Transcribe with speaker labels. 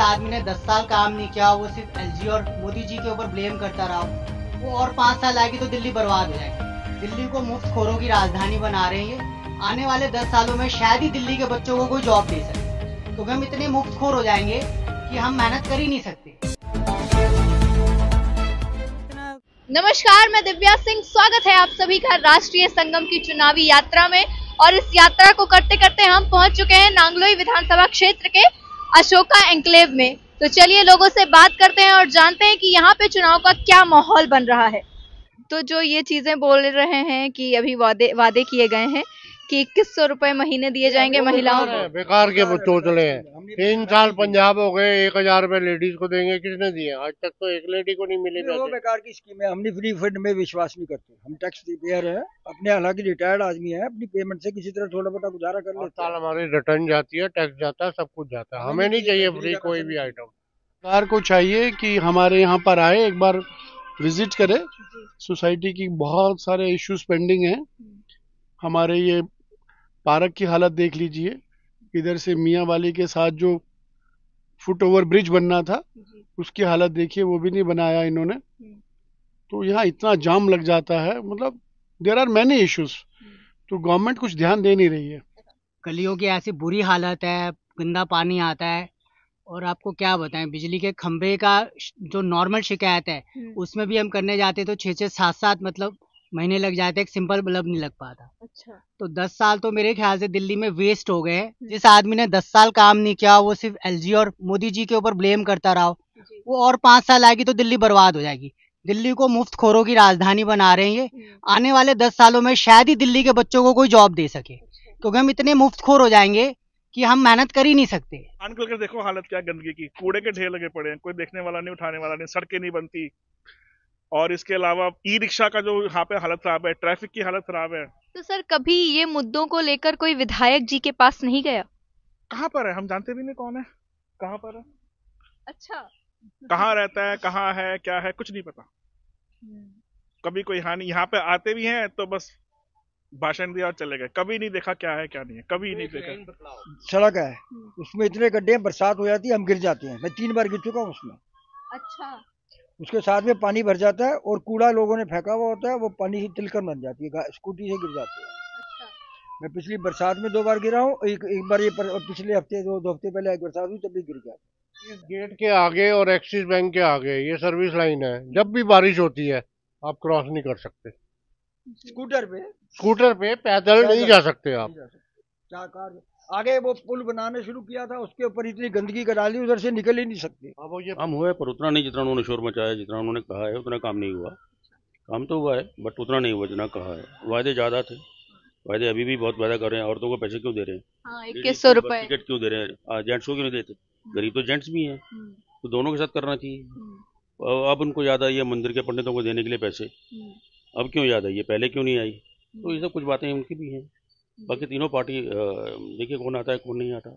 Speaker 1: आदमी ने 10 साल काम नहीं किया, वो सिर्फ एलजी और मोदी जी के ऊपर ब्लेम करता रहा, वो और 5 साल आएगी तो दिल्ली बर्बाद हो जाएगी। दिल्ली को मुफ्तखोरों की राजधानी बना रहे हैं ये। आने वाले 10 सालों में शायद ही दिल्ली के बच्चों को कोई जॉब दे सके, क्योंकि हम इतने मुफ्तखोर हो जाएंगे कि हम मेहनत कर ही नहीं सकते।
Speaker 2: नमस्कार, मैं दिव्या सिंह। स्वागत है आप सभी का राष्ट्रीय संगम की चुनावी यात्रा में। और इस यात्रा को करते करते हम पहुंच चुके हैं नांगलोई विधानसभा क्षेत्र के अशोका एन्क्लेव में। तो चलिए लोगों से बात करते हैं और जानते हैं कि यहाँ पे चुनाव का क्या माहौल बन रहा है। तो जो ये चीजें बोल रहे हैं कि अभी वादे किए गए हैं कि 2100 रुपए महीने दिए जाएंगे महिलाओं को,
Speaker 3: बेकार के चोचले हैं। 3 साल पंजाब हो गए, 1000 रुपए लेडीज को देंगे, किसने दिए? आज तक तो एक लेडी को नहीं मिले पैसे।
Speaker 4: वो बेकार की स्कीम है, हमने फ्री फंड में विश्वास नहीं करते। हम टैक्स पेयर है, अपने हालांकि रिटायर्ड आदमी है, अपनी पेमेंट से किसी तरह थोड़ा बहुत गुजारा कर लेते हैं।
Speaker 3: हमारी रिटर्न जाती है, टैक्स जाता है, सब कुछ जाता है। हमें नहीं चाहिए फ्री कोई भी आइटम।
Speaker 5: सरकार को चाहिए कि हमारे यहाँ पर आए, एक बार विजिट करे। सोसाइटी की बहुत सारे इश्यूज पेंडिंग हैं। हमारे ये पार्क की हालत देख लीजिए, इधर से मियाँ वाली के साथ जो फुट ओवर ब्रिज बनना था उसकी हालत देखिए, वो भी नहीं बनाया इन्होंने। तो यहाँ इतना जाम लग जाता है, मतलब देयर आर मैनी इश्यूज। तो गवर्नमेंट कुछ ध्यान दे नहीं रही है।
Speaker 1: गलियों की ऐसी बुरी हालत है, गंदा पानी आता है, और आपको क्या बताएं, बिजली के खंभे का जो नॉर्मल शिकायत है उसमें भी हम करने जाते तो 6-6, 7-7 मतलब महीने लग जाते, एक सिंपल बल्ब नहीं लग पाता।
Speaker 2: अच्छा,
Speaker 1: तो 10 साल तो मेरे ख्याल से दिल्ली में वेस्ट हो गए। जिस आदमी ने 10 साल काम नहीं किया, वो सिर्फ एलजी और मोदी जी के ऊपर ब्लेम करता रहा, वो और 5 साल आएगी तो दिल्ली बर्बाद हो जाएगी। दिल्ली को मुफ्तखोरों की राजधानी बना रहे हैं ये। आने वाले 10 सालों में शायद ही दिल्ली के बच्चों को कोई जॉब दे सके, क्योंकि हम इतने मुफ्तखोर हो जाएंगे कि हम मेहनत कर ही नहीं सकते।
Speaker 6: निकल कर देखो हालत क्या, गंदगी की, कूड़े के ढेर लगे पड़े हैं, कोई देखने वाला नहीं, उठाने वाला नहीं, सड़कें नहीं बनती। और इसके अलावा ई रिक्शा का जो यहाँ पे हालत खराब है, ट्रैफिक की हालत खराब है।
Speaker 2: तो सर कभी ये मुद्दों को लेकर कोई विधायक जी के पास नहीं गया?
Speaker 6: कहाँ पर है, हम जानते भी नहीं कौन है, कहाँ पर है,
Speaker 2: अच्छा,
Speaker 6: कहाँ रहता है, कहाँ है, क्या है, कुछ नहीं पता। कभी कोई यहाँ नहीं, यहाँ पे आते भी हैं तो बस भाषण दिया और चले गए। कभी नहीं देखा क्या है क्या नहीं है, कभी नहीं देखा।
Speaker 4: सड़क है, उसमें इतने गड्ढे हैं, बरसात हो जाती है हम गिर जाते हैं। मैं 3 बार गिर चुका हूँ उसमें।
Speaker 2: अच्छा,
Speaker 4: उसके साथ में पानी भर जाता है और कूड़ा लोगों ने फेंका हुआ होता है, वो पानी से तिलकर बन जाती है, स्कूटी से गिर जाती है।
Speaker 2: अच्छा,
Speaker 4: मैं पिछली बरसात में 2 बार गिरा हूँ। एक बार ये पिछले हफ्ते 2 हफ्ते पहले एक बरसात हुई, तब भी गिर गया।
Speaker 3: इस गेट के आगे और एक्सिस बैंक के आगे ये सर्विस लाइन है। जब भी बारिश होती है आप क्रॉस नहीं कर सकते। स्कूटर पे पैदल नहीं जा सकते आप।
Speaker 4: क्या कार आगे वो पुल बनाने शुरू किया था, उसके ऊपर इतनी गंदगी का डाली, उधर से निकल ही नहीं सकते।
Speaker 7: काम हुआ है पर उतना नहीं जितना उन्होंने शोर मचाया, जितना उन्होंने कहा है उतना काम नहीं हुआ। काम तो हुआ है बट उतना नहीं हुआ जितना कहा है। वायदे ज्यादा थे, वायदे अभी भी बहुत वायदा कर रहे हैं। औरतों को पैसे क्यों दे रहे हैं?
Speaker 2: हाँ, 2100 रुपए।
Speaker 7: टिकट क्यों दे रहे हैं? जेंट्स को क्यों नहीं देते? गरीब तो जेंट्स भी हैं, तो दोनों के साथ करना चाहिए। अब उनको याद आई है मंदिर के पंडितों को देने के लिए पैसे, अब क्यों याद आई है, पहले क्यों नहीं आई? तो ये सब कुछ बातें उनकी भी हैं। बाकी तीनों पार्टी देखिए कौन आता है कौन नहीं आता।